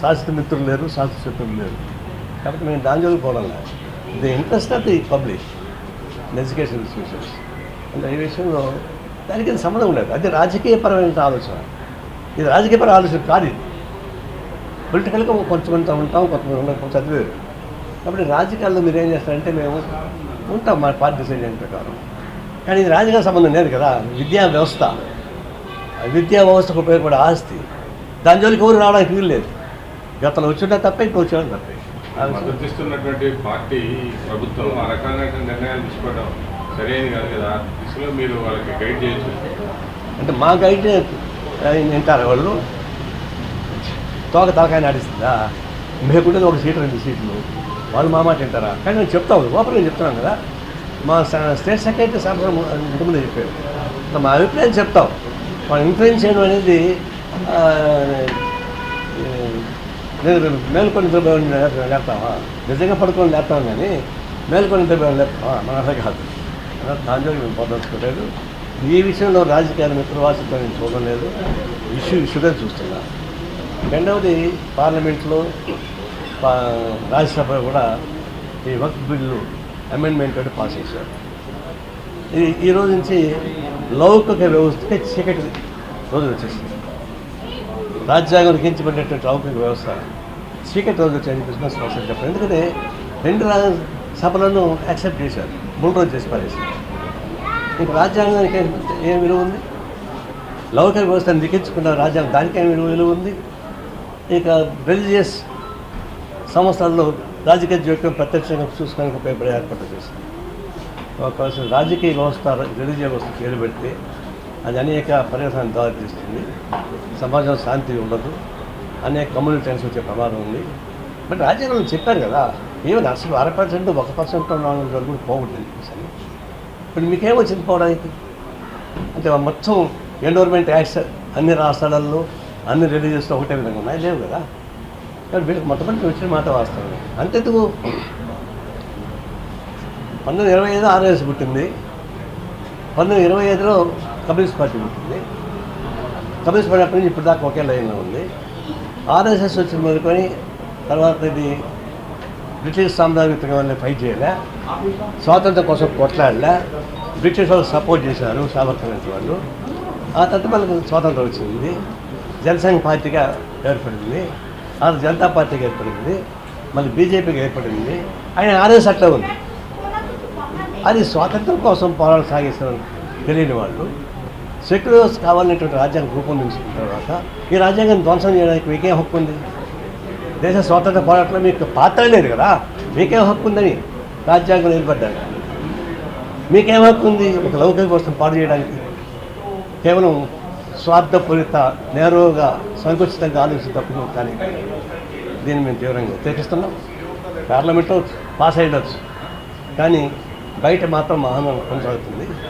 శాశ్వత మిత్రులు లేరు, శాశ్వత శత్రులు లేరు. కాబట్టి మేము దాని జోలికి పోవడం లేదు. The interest of the public education institutions అంటే ఈ విషయంలో దానికి సంబంధం లేదు. అది రాజకీయపరమైన ఆలోచన. ఇది రాజకీయపర ఆలోచన కాదు. ఇది పొలిటికల్గా కొంతమంది ఉంటాం, కొంతమంది ఉండడం చదివేరు. కాబట్టి రాజకీయాల్లో మీరు ఏం చేస్తారంటే మేము ఉంటాం మా పార్టీ డిసిజన్ ప్రకారం. కానీ ఇది రాజకీయ సంబంధం లేదు కదా. విద్యా వ్యవస్థకు ఉపయోగపడే ఆస్తి, దాని జోలికి ఎవరు రావడానికి వీలు లేదు. గతంలో వచ్చినా తప్పే, ఇప్పుడు వచ్చేవాళ్ళు తప్పే. మద్దతిస్తున్నటువంటి పార్టీ ప్రభుత్వం ఆ రకమైన నిర్ణయాలు తీసుకోవడం సరైనది కాదు కదా. దిశలో మీరు వాళ్ళకి గైడ్ చేయొచ్చు. అంటే మా గైడ్ వింటారు వాళ్ళు, తలకాయ నడుస్తుందా? మేకుంటే ఒక సీటు 2 సీట్లు, వాళ్ళు మా మాట వింటారా? కానీ నేను చెప్తాను, ఓపెన్గా చెప్తున్నాను కదా. మా స్టేట్ సెక్రటరీ సంవత్సరం ఇంతకుముందే చెప్పారు. మా అభిప్రాయం చెప్తాం. మనం ఇన్ఫ్లుయెన్స్ చేయడం అనేది మేల్కొని నిద్రపోయి లేపుతామా? నిజంగా పడుకొని లేపుతాం, కానీ మేల్కొని నిద్రపోయి లేపుతామా? మన అర్థం కాదు. దాంట్లో మేము పొందలుచుకోలేదు. ఈ విషయంలో రాజకీయాల మిత్రవాసితో నేను చూడడం లేదు. ఇష్యూగా చూస్తున్నా. రెండవది, పార్లమెంట్లో రాజ్యసభలో కూడా ఈ వక్ఫ్ బిల్లు అమెండ్మెంట్ అంటే పాస్ చేశారు. ఇది ఈ రోజు నుంచి లౌకిక వ్యవస్థకి చీకటి రోజులు వచ్చేసింది. రాజ్యాంగం లిఖించబడినటువంటి లౌకిక వ్యవస్థ చీకటి రోజు వచ్చేది బిజినెస్ అవసరం చెప్పారు. ఎందుకంటే 2 సభలను యాక్సెప్ట్ చేశారు, బుల్రోజ్ చేసి పారేశారు. ఇంకా రాజ్యాంగానికి ఏం విలువ ఉంది? లౌకిక వ్యవస్థను లిఖించుకున్న రాజ్యాంగం దానికి ఏం విలువ ఉంది? ఇక రిలీజియస్ సంస్థల్లో రాజకీయ జోక్యం ప్రత్యక్షంగా చూసుకోవడానికి ఉపయోగపడే ఏర్పాటు చేస్తుంది. ఒక రాజకీయ వ్యవస్థ రిలీజియస్ వ్యవస్థ పేరు పెడితే అది అనేక పర్యవసాన్ని దారితీస్తుంది. సమాజంలో శాంతి ఉండదు, అనేక కమ్యూనిటీ టెన్స్ వచ్చే ప్రమాదం ఉంది. బట్ రాజ్యాంగంలో చెప్పారు కదా, ఏమి అసలు 1% 1% వరకు పోకూడదు. ఇప్పుడు మీకేమొచ్చింది పోవడానికి? అంటే మొత్తం ఎన్విరాన్మెంట్ యాక్ట్స్ అన్ని రాష్ట్రాలలో అన్ని రిలీజియస్లో ఒకటే విధంగా ఉన్నాయి, లేవు కదా. కానీ వీళ్ళకి మొట్టమొదటి వచ్చిన మాట వాస్తవం. అంతెందుకు 1925 ఆర్ఎస్ పుట్టింది, 1925లో కమ్యూనిస్ట్ పార్టీ పుట్టింది. కమ్యూనిస్ట్ పార్టీ అప్పటి నుంచి ఇప్పుడు దాకా ఒకే లైన్లో ఉంది. ఆర్ఎస్ఎస్ వచ్చిన మొదలుకొని తర్వాత ఇది బ్రిటిష్ సామ్రాజ్యత్వం వల్ల ఫైట్ చేయలే, స్వాతంత్రం కోసం కొట్లాడలే, బ్రిటిష్ వాళ్ళు సపోర్ట్ చేశారు సావర్కర్ వాళ్ళు. ఆ తర్వాత మనకు స్వాతంత్రం వచ్చింది, జనసంఘ పార్టీగా ఏర్పడింది, ఆ జనతా పార్టీకి ఏర్పడింది, మళ్ళీ బీజేపీకి ఏర్పడింది. ఆయన ఆర్ఎస్ అట్లా ఉంది. అది స్వాతంత్రం కోసం పోరాటం సాగిస్తారు తెలియని వాళ్ళు. సెక్యులర్స్ కావాలనేటువంటి రాజ్యాంగం రూపొందించిన తర్వాత ఈ రాజ్యాంగాన్ని ధ్వంసం చేయడానికి మీకేం హక్కు ఉంది? దేశ స్వాతంత్ర పోరాటంలో మీకు పాత్ర లేదు కదా, మీకేం హక్కు ఉందని రాజ్యాంగం ఏర్పడ్డారు. మీకేం హక్కు ఉంది ఒక లౌకిక కోసం పాడు చేయడానికి? కేవలం స్వార్థపూరిత, నేరుగా సంకుచితంగా ఆలోచించి తప్పు. కానీ దీన్ని మేము తీవ్రంగా వ్యతిరేకిస్తున్నాం. పార్లమెంట్లో పాస్ అయ్యవచ్చు, కానీ బయట మాత్రం ఆందోళన కొనసాగుతుంది.